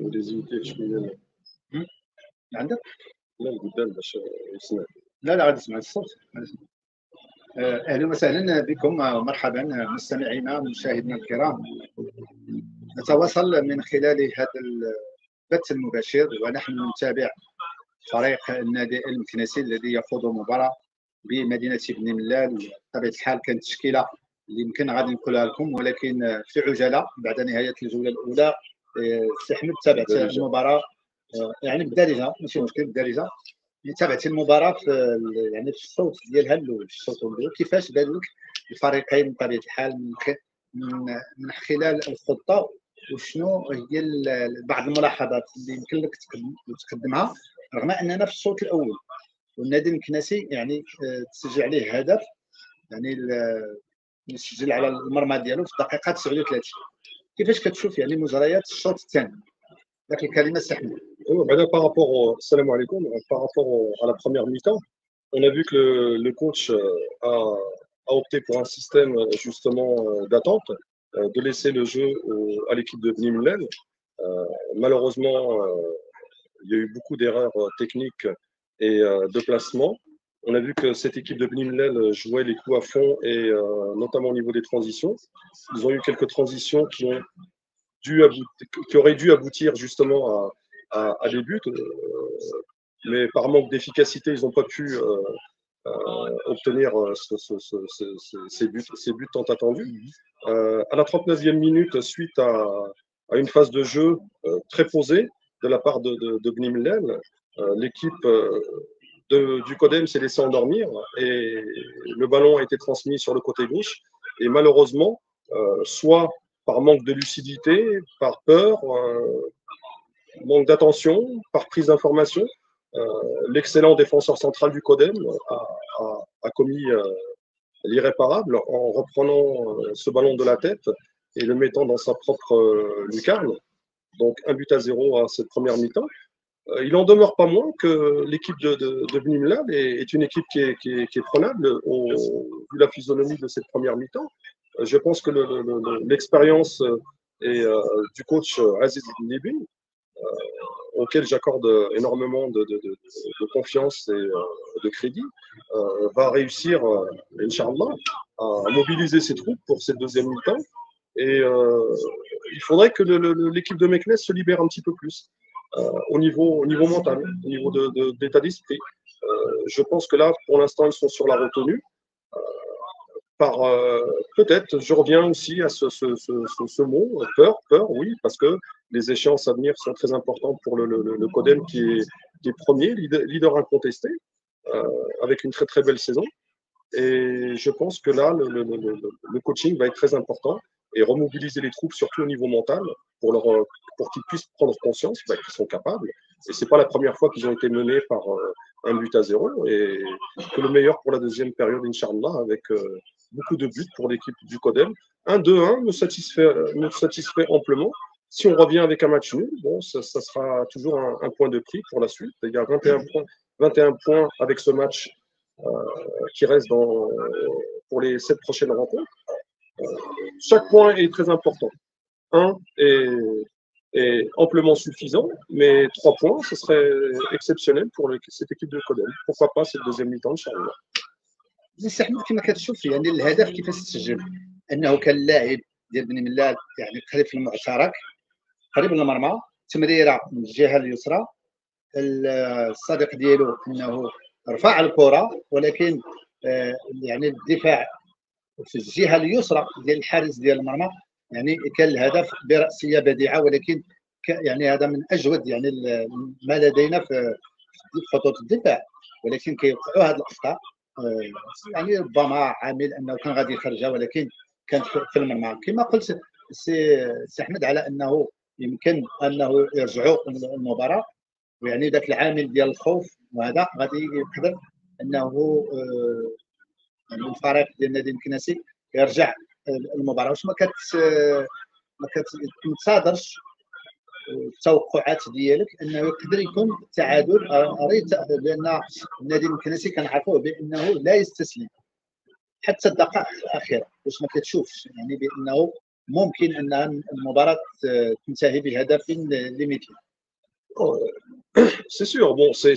وديزيوتي شويه. عندك؟ لا قدام باش يسمع. لا غادي تسمع الصوت. اهلا وسهلا بكم ومرحبا مستمعينا ومشاهدينا الكرام. نتواصل من خلال هذا البث المباشر ونحن نتابع فريق النادي المكنسي الذي يخوض مباراة بمدينة بن ملال. بطبيعة الحال كانت تشكيلة اللي يمكن غادي نقولها لكم، ولكن في عجالة بعد نهاية الجولة الأولى. سي احمد تابعت المباراة يعني بالدارجة، ماشي مشكل بالدارجة. تابعت المباراة يعني في الصوت ديالها الاول، في الصوت الاول كيفاش بان لك الفريقين بطبيعة الحال من خلال الخطة، وشنو هي بعض الملاحظات اللي يمكن لك تقدمها رغم اننا في الصوت الاول والنادي المكنسي يعني تسجل عليه هدف، يعني يسجل على المرمى ديالو في الدقيقه 39. كيفاش كتشوف يعني مجريات الشوط الثاني؟ ذاك الكلمه استحمل. Par rapport, salam alaikum, par rapport à la première mi-temps, on a vu que le coach a opté pour un système justement d'attente, de laisser le jeu à l'équipe de Bni Mellal. Malheureusement, il y a eu beaucoup d'erreurs techniques et de placement. On a vu que cette équipe de Bni Mellal jouait les coups à fond et notamment au niveau des transitions. Ils ont eu quelques transitions qui auraient dû aboutir justement à des buts, mais par manque d'efficacité, ils n'ont pas pu obtenir ces buts tant attendus. À la 39e minute, suite à une phase de jeu très posée de la part de Bni Mellal, l'équipe du Codem s'est laissée endormir et le ballon a été transmis sur le côté gauche. Et malheureusement, soit par manque de lucidité, par peur, manque d'attention, par prise d'information, l'excellent défenseur central du Codem a commis l'irréparable en reprenant ce ballon de la tête et le mettant dans sa propre lucarne. Donc 1-0 à cette première mi-temps. Il en demeure pas moins que l'équipe de Bni Mellal est une équipe qui est prenable vu la physionomie de cette première mi-temps. Je pense que l'expérience du coach Aziz Nibi, auquel j'accorde énormément de confiance et de crédit, va réussir, Inch'Allah, à mobiliser ses troupes pour cette deuxième mi-temps. Et il faudrait que l'équipe de Meknes se libère un petit peu plus au niveau mental, au niveau d'état d'esprit. Je pense que là, pour l'instant, ils sont sur la retenue. Peut-être, je reviens aussi à ce mot, peur, oui, parce que les échéances à venir sont très importantes pour le Codem qui est premier, leader incontesté, avec une très très belle saison. Et je pense que là, le coaching va être très important et remobiliser les troupes, surtout au niveau mental, pour qu'ils puissent prendre conscience qu'ils sont capables. Et ce n'est pas la première fois qu'ils ont été menés par 1-0 et que le meilleur pour la deuxième période, Inch'Allah, avec beaucoup de buts pour l'équipe du Codem. 1-2-1 me satisfait amplement. Si on revient avec un match nul, bon, ça sera toujours un point de prix pour la suite. Il y a 21 points avec ce match qui reste pour les 7 prochaines rencontres. Chaque point est très important. Un est amplement suffisant, mais 3 points, ce serait exceptionnel pour cette équipe de Codem. Pourquoi pas cette deuxième mi-temps, Inch'Allah. سي احمد كما كتشوف يعني الهدف كيفاش تسجل؟ انه كان لاعب ديال بني ملال يعني قريب في المعترك، قريب من المرمى، تمريره من الجهه اليسرى، الصديق ديالو انه رفع الكره ولكن يعني الدفاع في الجهه اليسرى ديال الحارس ديال المرمى، يعني كان الهدف براسيه بديعه، ولكن يعني هذا من اجود يعني ما لدينا في خطوط الدفاع، ولكن كيوقعوا هذه الاخطاء. يعني ربما عامل انه كان غادي يخرجها ولكن كانت في المرمى. كما قلت سي احمد على انه يمكن انه يرجعوا المباراه، ويعني ذاك العامل ديال الخوف وهذا غادي يقدر انه يعني الفريق ديال النادي المكنسي يرجع المباراه. واش ما كتنتظرش التوقعات ديالك انه يقدر يكون التعادل؟ لان النادي المكنسي كنعرفوه بانه لا يستسلم حتى الدقائق الاخيره. واش ما كتشوفش يعني بانه ممكن ان المباراه تنتهي بهدف لمثله. C'est sûr, bon, c'est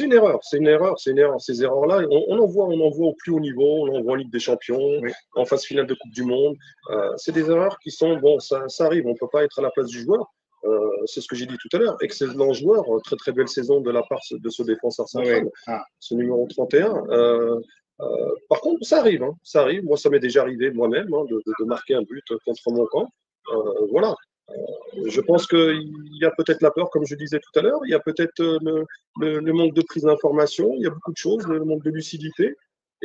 une erreur, c'est une erreur, c'est une erreur. Ces erreurs-là, on en voit au plus haut niveau, on en voit en Ligue des Champions, Oui. en phase finale de Coupe du Monde. C'est des erreurs qui sont, bon, ça arrive, on ne peut pas être à la place du joueur. C'est ce que j'ai dit tout à l'heure. Excellent joueur, très très belle saison de la part de ce défenseur central, Oui. ce numéro 31. Par contre, ça arrive, hein, ça arrive. Moi, ça m'est déjà arrivé moi-même de marquer un but contre mon camp. Voilà. Je pense qu'il y a peut-être la peur, comme je disais tout à l'heure, il y a peut-être le manque de prise d'information, il y a beaucoup de choses, le manque de lucidité.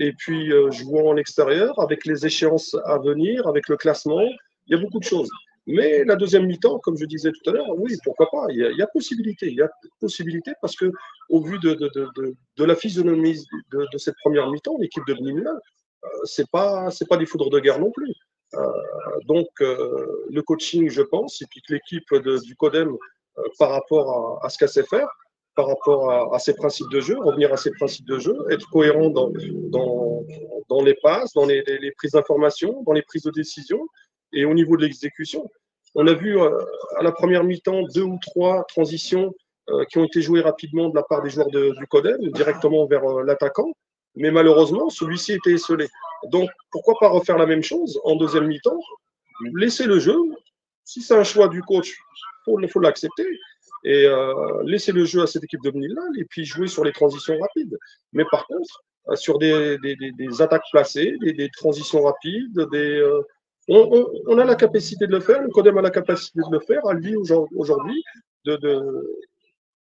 Et puis, jouant en extérieur, avec les échéances à venir, avec le classement, il y a beaucoup de choses. Mais la deuxième mi-temps, comme je disais tout à l'heure, oui, pourquoi pas, il y a possibilité. Il y a possibilité parce que, au vu de la physionomie de cette première mi-temps, l'équipe de Bnimla, c'est pas des foudres de guerre non plus. Donc, le coaching, je pense, et puis que l'équipe du CODEM, par rapport à ce qu'elle sait faire, par rapport à ses principes de jeu, revenir à ses principes de jeu, être cohérent dans les passes, dans les prises d'information, dans les prises de décision et au niveau de l'exécution. On a vu à la première mi-temps 2 ou 3 transitions qui ont été jouées rapidement de la part des joueurs du CODEM, directement vers l'attaquant, mais malheureusement, celui-ci était esselé. Donc, pourquoi pas refaire la même chose en deuxième mi-temps, laisser le jeu. Si c'est un choix du coach, il faut l'accepter et laisser le jeu à cette équipe de Bnimlal et puis jouer sur les transitions rapides. Mais par contre, sur des attaques placées, des transitions rapides, on a la capacité de le faire, le CODEM a la capacité de le faire, à lui aujourd'hui,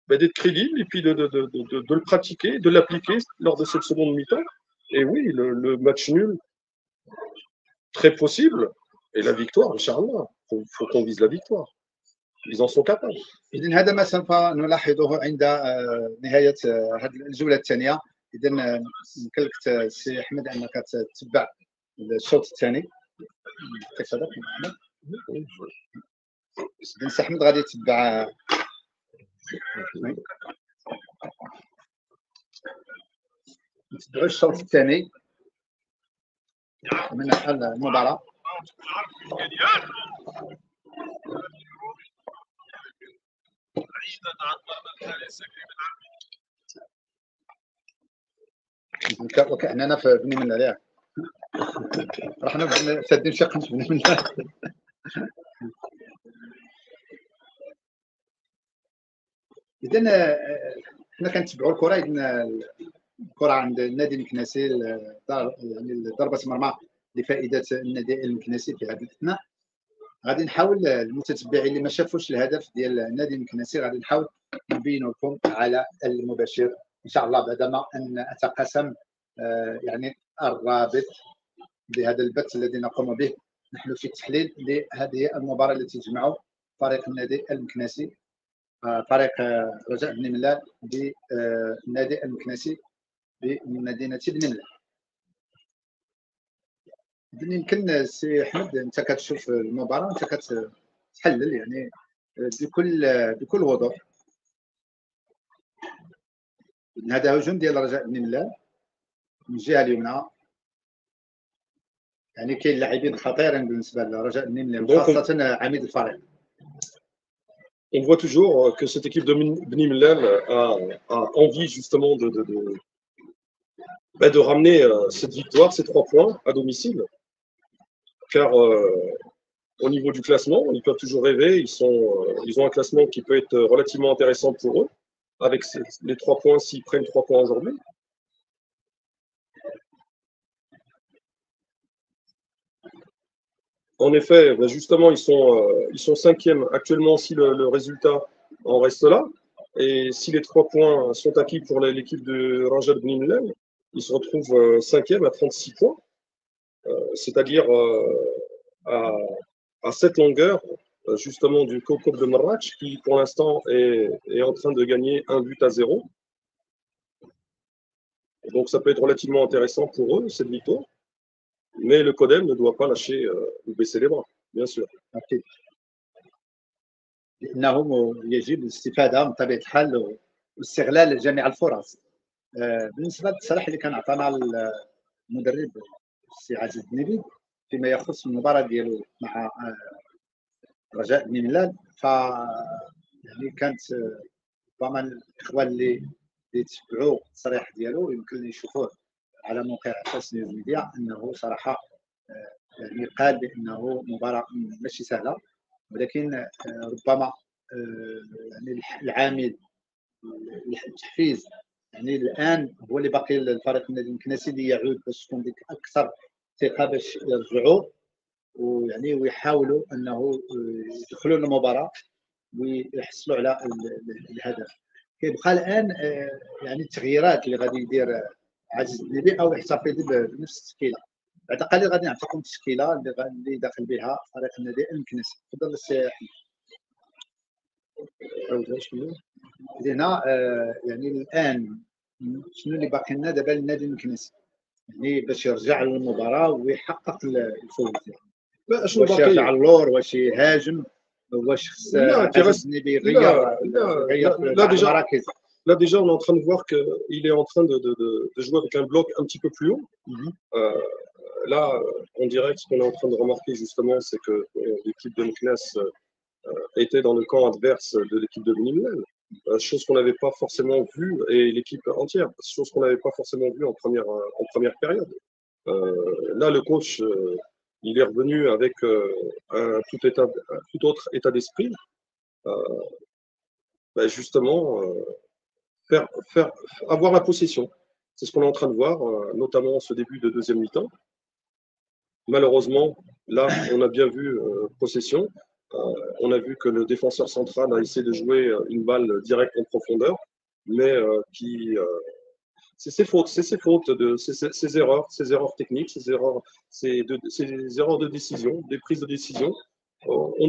d'être crédible et puis de le pratiquer, de l'appliquer lors de cette seconde mi-temps. Et oui, le match nul, très possible. Et la victoire, Inch'Allah, faut qu'on vise la victoire. Ils en sont capables. إذن هذا ما سوف نلاحظه عند نهاية هذه الجولة الثانية. إذن يمكنك سي أحمد أنك تتبع الشوط الثاني. كيف هذا أحمد؟ إذن سي أحمد غادي يتبع نتبعوا الشوط الثاني من المباراة. وكأننا في بني من العراق رحنا سادين شقا في بني من العراق. إذن حنا كنتبعوا الكرة. إذن الكرة عند النادي المكناسي، يعني ضربة مرمى لفائدة النادي المكناسي في هذه الأثناء. غادي نحاول المتتبعين اللي ما شافوش الهدف ديال النادي المكناسي غادي نحاول نبين لكم على المباشر ان شاء الله، بعدما ان اتقاسم يعني الرابط بهذا البث الذي نقوم به نحن في التحليل لهذه المباراه التي تجمع فريق النادي المكناسي، فريق رجاء بني ملال بالنادي المكناسي بمدينه بني ملال. يمكن سي احمد انت كتشوف المباراه وانت كتحلل يعني بكل وضوح. هذا هجوم ديال رجاء بني ملال من الجهه اليمنى، يعني كاين لاعبين خطيرين بالنسبه لرجاء بني ملال خاصه عميد الفريق. On voit toujours que cette équipe de Bni Mellal a envie justement de ramener cette victoire, ces 3 points à domicile. Car au niveau du classement, ils peuvent toujours rêver. Ils ont un classement qui peut être relativement intéressant pour eux, avec les 3 points s'ils prennent 3 points aujourd'hui. En effet, justement, ils sont 5e actuellement si le résultat en reste là. Et si les 3 points sont acquis pour l'équipe de Raja Bni Mellal, ils se retrouvent 5e à 36 points. C'est-à-dire à cette longueur justement du Kokob de Marrakech qui pour l'instant est en train de gagner 1 but à 0. Donc ça peut être relativement intéressant pour eux cette victoire, mais le CODEM ne doit pas lâcher ou baisser les bras, bien sûr. أكيد. لأنه يجب الاستفادة من طبيعة الحال واستغلال جميع الفرص. بالنسبة للتصريح اللي كان عطانا المدرب السي عزيز الدنيبي، فيما يخص المباراه ديالو مع رجاء بن ملال. ف يعني كانت ربما الاخوان اللي تبعوا التصريح ديالو يمكن يشوفوه على موقع فاس نيوز ميديا انه صراحه يعني قال بانه مباراه ماشي سهله، ولكن ربما يعني العامل التحفيز يعني الان هو اللي باقي الفريق النادي المكناسي ليعود باش تكون ديك اكثر ثقه باش يرجعوا ويعني ويحاولوا انه يدخلوا المباراه ويحصلوا على الهدف. كيبقى الان يعني التغييرات اللي غادي يدير عزيز الديبي او يحتفظ بنفس التشكيله. باعتقادي غادي نعطيكم التشكيله اللي داخل بها فريق النادي المكناسي. تفضل السي احمد. هنا يعني الان شنو اللي باقي لنا دابا للنادي المكناسي يعني باش يرجع للمباراه ويحقق الفوز؟ شنو واش باقي؟ يرجع اللور، واش يهاجم، واش خص عزيز الديبي يغير المراكز؟ Là, déjà, on est en train de voir qu'il est en train de jouer avec un bloc un petit peu plus haut. Là, on dirait que ce qu'on est en train de remarquer, justement, c'est que l'équipe de Meknes était dans le camp adverse de l'équipe de Nîmes, chose qu'on n'avait pas forcément vue, et l'équipe entière, chose qu'on n'avait pas forcément vue en première période. Là, le coach, il est revenu avec un tout autre état d'esprit. Justement, avoir la possession. C'est ce qu'on est en train de voir, notamment en ce début de deuxième mi-temps. Malheureusement, là, on a bien vu possession. On a vu que le défenseur central a essayé de jouer une balle directe en profondeur, mais c'est ses fautes, ses erreurs techniques, ses erreurs de décision, des prises de décision. On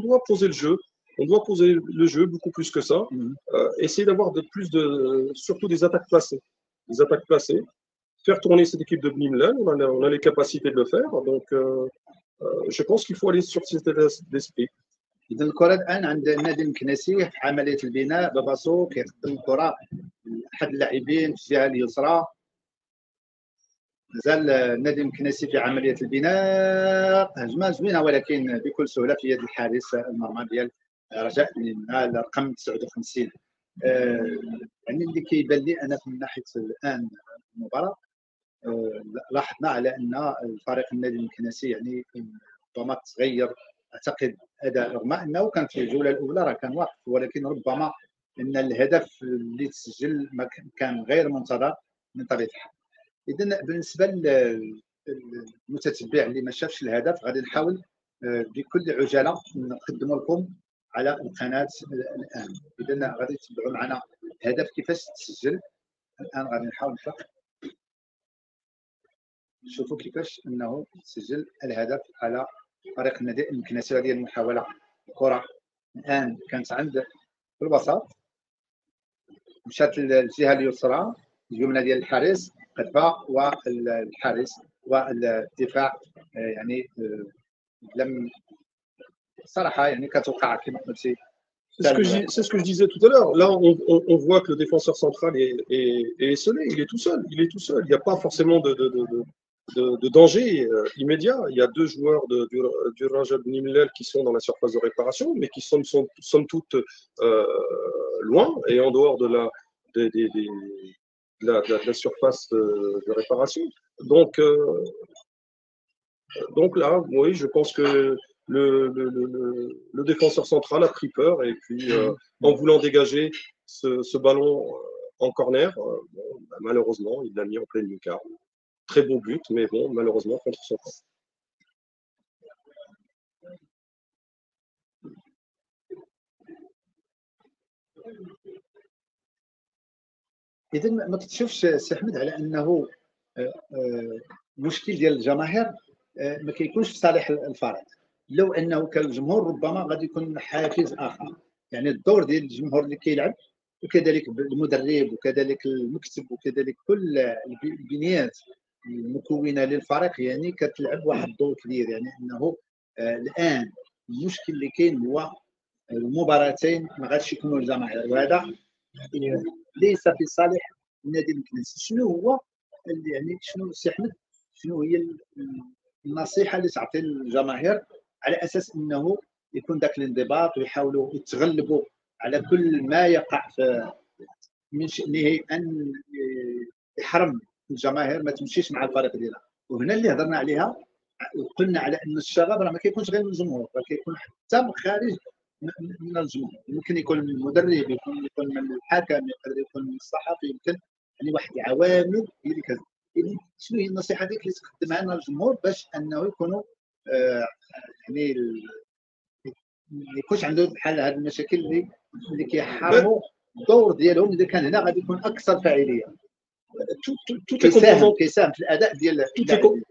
doit poser le jeu. On doit poser le jeu beaucoup plus que ça. Essayer d'avoir surtout des attaques placées. Des attaques placées. Faire tourner cette équipe de Bnimlen, on a les capacités de le faire. Donc, je pense qu'il faut aller sur cet état d'esprit. إذا الكرة الآن عند النادي المكناسي في عملية البناء. باباسو كيقدم الكرة لأحد اللاعبين في الجهة اليسرى. مازال النادي المكناسي في عملية البناء. هجمة زوينة ولكن بكل سهولة في يد الحارس المرمى ديال رجاء بن رقم 59. يعني اللي كيبان لي أنا من ناحية الآن المباراة لاحظنا على أن الفريق النادي المكناسي يعني ربما تغير اعتقد اداء، رغم انه كان في الجوله الاولى راه كان واقف، ولكن ربما ان الهدف اللي تسجل كان غير منتظر من طبيعه الحال. اذا بالنسبه للمتتبع اللي ما شافش الهدف غادي نحاول بكل عجاله نقدم لكم على القناه الان. اذا غادي تتبعوا معنا الهدف كيفاش تسجل. الان غادي نحاول نحقق شوفوا كيفاش انه سجل الهدف على فريق النادي المكناسي. هذه المحاوله، الكره الان كانت عند في الوسط، مشات للجهه اليسرى، اليمنى ديال الحارس قدفه، والحارس والدفاع يعني لم صراحه يعني كتوقع كما قلتي. C'est ce que je disais tout à l'heure. Là, on voit que le défenseur central est esselé. Il est tout seul. Il n'y a pas forcément de danger immédiat. Il y a deux joueurs du Raja Bnimlel qui sont dans la surface de réparation, mais qui sont somme toute loin et en dehors de la surface de réparation. Donc là, oui, je pense que le défenseur central a pris peur et puis en voulant dégager ce ballon en corner, malheureusement, il l'a mis en pleine lucarne. Très beau but, mais bon, malheureusement, contre son camp. إذا ما كتشوفش سي أحمد على أنه مشكل ديال الجماهير ما كيكونش في صالح الفريق؟ لو أنه كان الجمهور ربما غادي يكون حافز آخر. يعني الدور ديال الجمهور اللي كيلعب، وكذلك المدرب، وكذلك المكتب، وكذلك كل البنيات المكونه للفريق يعني كتلعب واحد الدور كبير. يعني انه الان المشكل اللي كاين هو المباراتين ما غاديش يكونوا الجماهير، وهذا ليس في صالح النادي المكناسي. شنو هو يعني شنو سي احمد شنو هي النصيحه اللي تعطي للجماهير على اساس انه يكون ذاك الانضباط ويحاولوا يتغلبوا على كل ما يقع من شأنه أن يحرم الجماهير ما تمشيش مع الفريق ديالها. وهنا اللي هضرنا عليها وقلنا على ان الشغب راه ما كيكونش غير من الجمهور، راه كيكون حتى من خارج من الجمهور، ممكن يكون من المدرب، يكون من الحكم، يقدر يكون من الصحفي، يمكن يعني واحد العوامل هي اللي يعني شنو هي النصيحه ديك اللي تقدمها لنا الجمهور باش انه يكونوا يعني ما يكونش عنده بحال هذه المشاكل اللي كيحرموا الدور ديالهم اذا كان هنا غادي يكون اكثر فاعليه. toutes les composantes,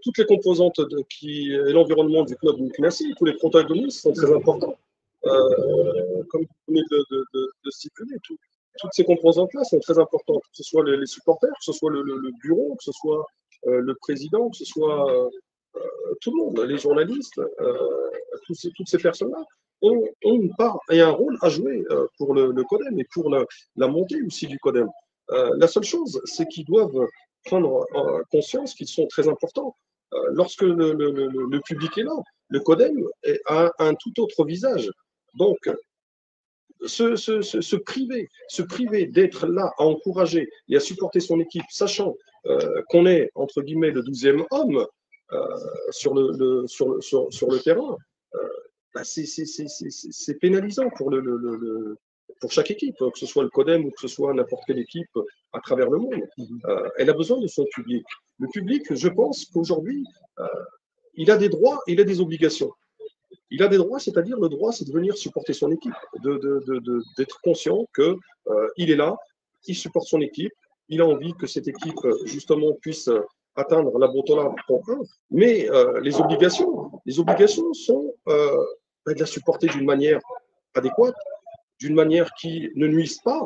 toutes les composantes et l'environnement du club Muknassi, tous les protagonistes sont très importants. Comme vous venez de stipuler, toutes ces composantes-là sont très importantes, que ce soit les supporters, que ce soit le bureau, que ce soit le président, que ce soit tout le monde, les journalistes, toutes ces personnes-là ont une part et un rôle à jouer pour le CODEM et pour la montée aussi du CODEM. La seule chose, c'est qu'ils doivent prendre conscience qu'ils sont très importants. Lorsque le public est là, le CODEM a un tout autre visage. Donc, se priver d'être là à encourager et à supporter son équipe, sachant qu'on est, entre guillemets, le 12e homme sur le terrain, bah c'est pénalisant pour chaque équipe, que ce soit le CODEM ou que ce soit n'importe quelle équipe à travers le monde. Elle a besoin de son public. Le public, je pense qu'aujourd'hui, il a des droits, il a des obligations. Il a des droits, c'est-à-dire le droit, c'est de venir supporter son équipe, d'être conscient qu'il est là, il supporte son équipe, il a envie que cette équipe, justement, puisse atteindre la Botola en 1, mais les obligations sont de la supporter d'une manière adéquate, d'une manière qui ne nuise pas.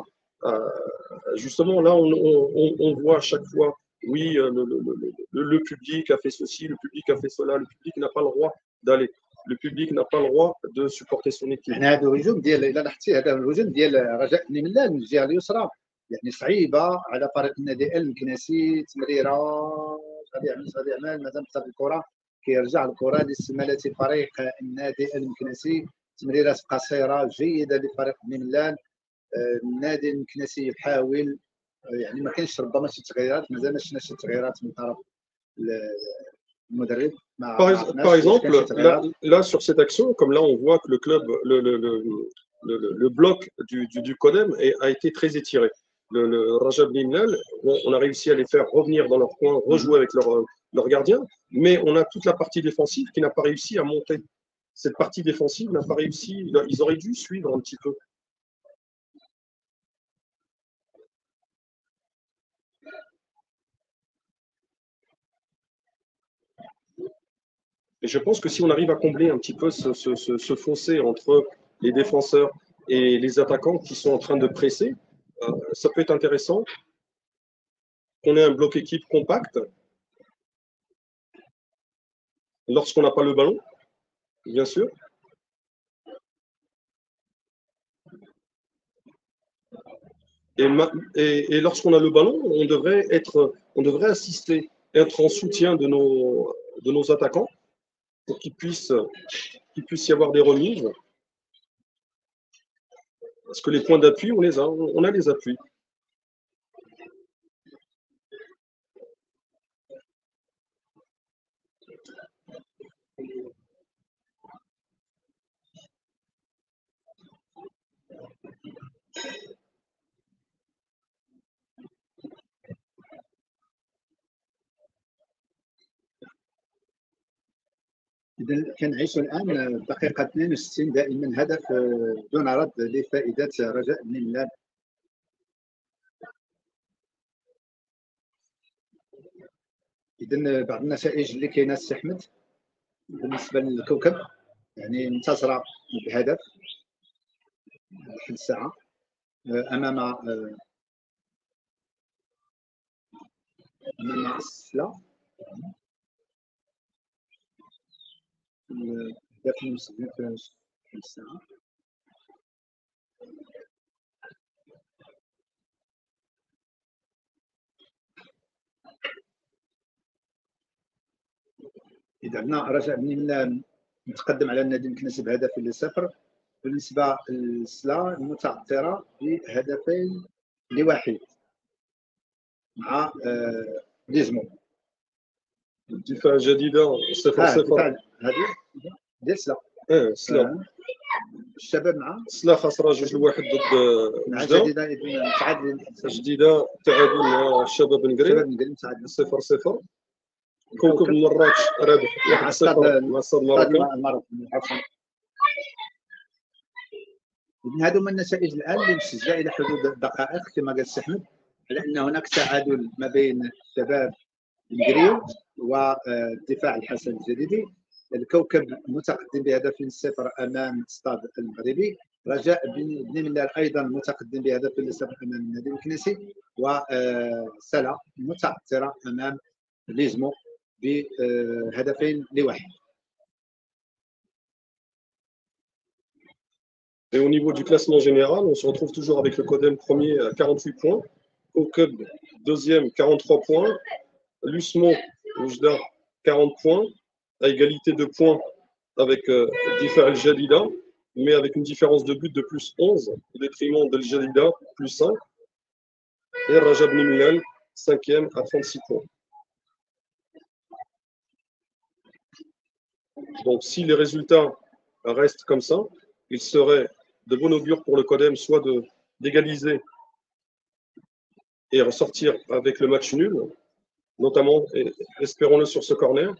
Justement, là, on voit à chaque fois, oui, le public a fait ceci, le public a fait cela, le public n'a pas le droit d'aller. Le public n'a pas le droit de supporter son équipe. هذا الهجوم ديال الى لاحظتي هذا الهجوم ديال رجاء نملان من الجهه اليسرى يعني صعيبه على فريق النادي المكناسي. تمريره غادي يعمل مازال بصاب الكره كيرجع الكره لاستمالة فريق النادي المكناسي. تمريرات قصيره جيده لفريق نملان. النادي المكناسي يحاول يعني ما كاينش ربما شي تغييرات مازال ما شفناش شي تغييرات من طرف المدرب. Par exemple, là, sur cette action, comme là on voit que le club, le bloc du CODEM a été très étiré. Le Raja Blimnal, on a réussi à les faire revenir dans leur coin, rejouer avec leur gardien, mais on a toute la partie défensive qui n'a pas réussi à monter. Cette partie défensive n'a pas réussi, ils auraient dû suivre un petit peu. Et je pense que si on arrive à combler un petit peu ce fossé entre les défenseurs et les attaquants qui sont en train de presser, ça peut être intéressant. Qu'on ait un bloc équipe compact lorsqu'on n'a pas le ballon, bien sûr. Et lorsqu'on a le ballon, on devrait assister, être en soutien de nos attaquants pour qu'il puisse y avoir des remises. Parce que les points d'appui, on a les appuis. إذا كنعيشوا الآن الدقيقة 62 دائما هدف دون رد لفائدة رجاء نملان. إذا بعض النتائج اللي كاينة السي أحمد بالنسبة للكوكب يعني منتصرة بهدف لحد الساعة أمام السلا داخل المسجد في الساعة. إذا عندنا رجاء بني ملال متقدم على النادي المكنسي بهدف ل0. بالنسبه للسلا المتعثره بهدفين لواحد مع ليزمو. الدفاع الجديده 0-0. الدفاع هذه ديال سلا. سلا الشباب مع سلا خسرة 2-1 ضد مع وجدة. جديده متعادلين. جديده تعادل مع الشباب الشباب بنقري متعادلين 0-0. كوكب مراكش رابح 1-0 مع الصاد الماروكي. هذو من النتائج الان اللي مسجله الى حدود الدقائق كما قال السي احمد، على ان هناك تعادل ما بين الشباب الجريو والدفاع الحسن الجديدي. الكوكب متقدم ب0 امام ستاد المغربي. رجاء بني ملال ايضا متقدم ب0 امام النادي المكنسي. وسلا متعثره امام ليزمو بهدفين لواحد. Et au niveau du classement général, on se retrouve toujours avec le Codem premier à 48 points, Kokub deuxième 43 points, Lusmo Oujda 40 points, à égalité de points avec Difa El Jadida, mais avec une différence de but de plus 11 au détriment d'El Jadida plus 5, et Rajab Nimlal 5e à 36 points. Donc si les résultats restent comme ça, il serait de bon augure pour le Codem, soit d'égaliser et ressortir avec le match nul, notamment, espérons-le sur ce corner.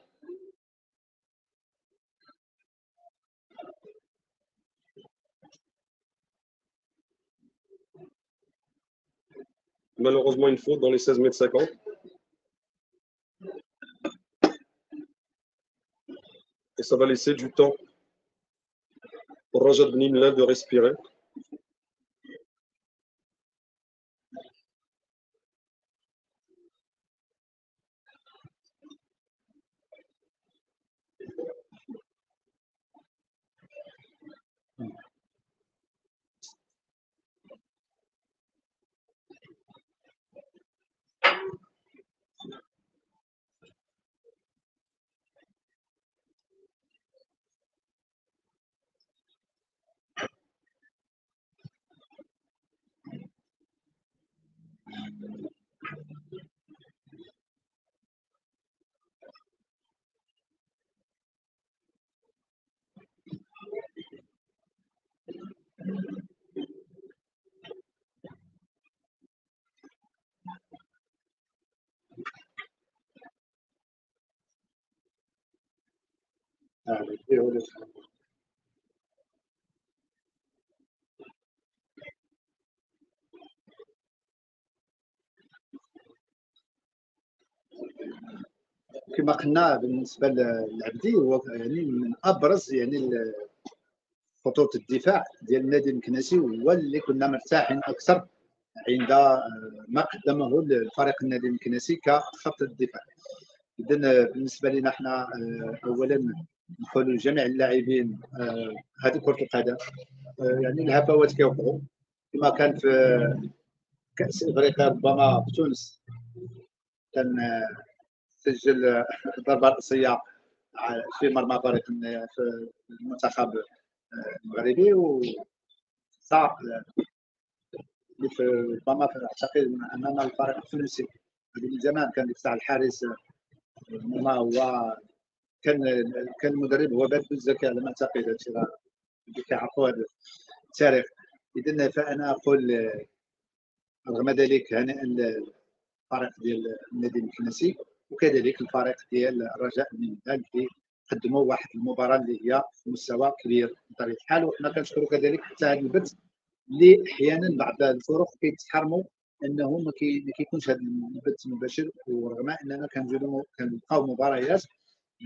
Malheureusement, une faute dans les 16,50 m. Et ça va laisser du temps pour Rajab Bni Mlal de respirer. كما قلنا بالنسبه للعبدي هو يعني من ابرز يعني خطوط الدفاع ديال النادي المكنسي، هو اللي كنا مرتاحين اكثر عند ما قدمه الفريق النادي المكنسي كخط الدفاع. اذا بالنسبه لنا احنا اولا نقولوا لجميع اللاعبين هذه كره القدم، يعني الهفوات كيوقعوا كما كان في كاس افريقيا ربما في تونس كان سجل ضربه راسيه في مرمى فريق في المنتخب المغربي، وصار ربما اعتقد امام الفريق التونسي من زمان كان يفتح الحارس ما هو كان المدرب هو باد الزكي على ما اعتقد، هادشي اللي كيعرفوا هذا التاريخ. اذا فانا اقول رغم ذلك هنيئا الفريق ديال النادي المكنسي وكذلك الفريق ديال الرجاء بني ملال اللي قدموا واحد المباراه اللي هي في مستوى كبير بطبيعه الحال. وحنا كنشكروا كذلك حتى هذا البث اللي احيانا بعض الفرق كيتحرموا انه ما كيكونش هذا البث مباشر، ورغم اننا كنلقاو مباريات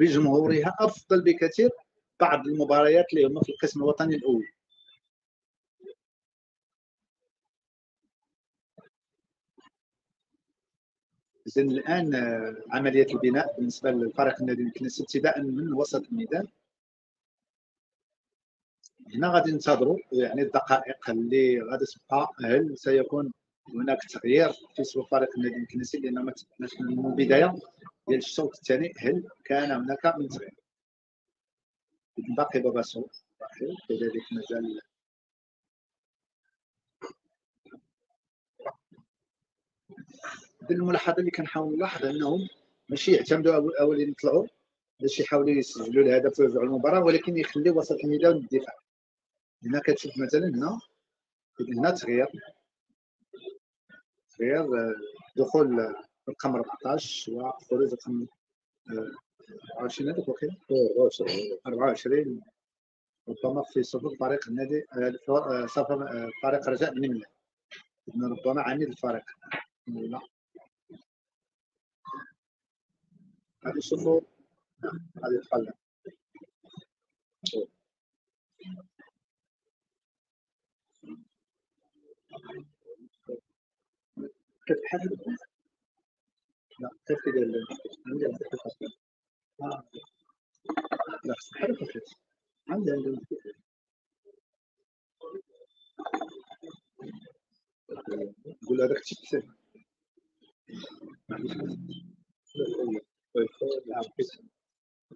بجمهورها افضل بكثير بعض المباريات اللي هما في القسم الوطني الاول. إذن الان عمليه البناء بالنسبه للفريق النادي المكنسي ابتداء من وسط الميدان. هنا غادي ننتظروا يعني الدقائق اللي غادي تبقى، هل سيكون هناك تغيير في صفوف فريق النادي المكنسي، لان ما تبقناش من البدايه ديال الشوط الثاني هل كان هناك من تغيير. باقي بابا سو باقي كذلك مازال الملاحظه اللي كنحاول نلاحظ انهم ماشي يعتمدوا اولين يطلعوا باش يحاولوا يسجلوا الهدف ويرجعوا المباراه، ولكن يخليو وسط الميدان والدفاع. هنا كتشوف مثلا هنا تغيير دخول رقم 14 وخروج رقم 20 هذاك واقيلا 24 ربما في صفوف فريق النادي فريق رجاء بن ملال، ربما عميد الفريق لا هذه صفوف هذه تقلب كتحدد لا كيف كيدير عندي لا حركه عندي نقول هذاك الشيء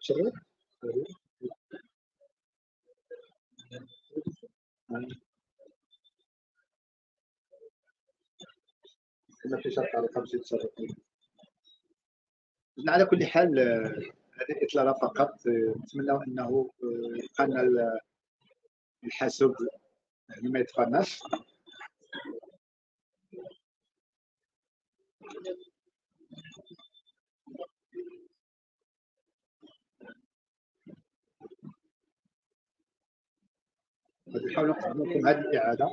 شغل ما فيش طريقه باش يتصرف. على كل حال هذه اطلاله فقط، نتمنى انه يبقى لنا الحاسوب يعني ما يتفرناش. غادي نحاول نقدم لكم هذه الاعاده.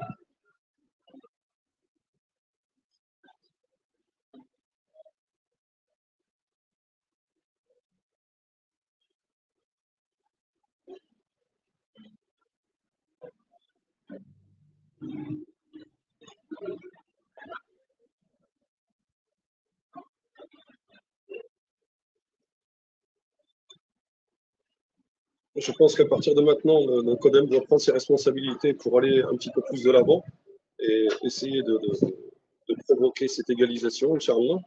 Je pense qu'à partir de maintenant, le CODEM doit prendre ses responsabilités pour aller un petit peu plus de l'avant et essayer de provoquer cette égalisation, Inch'Allah.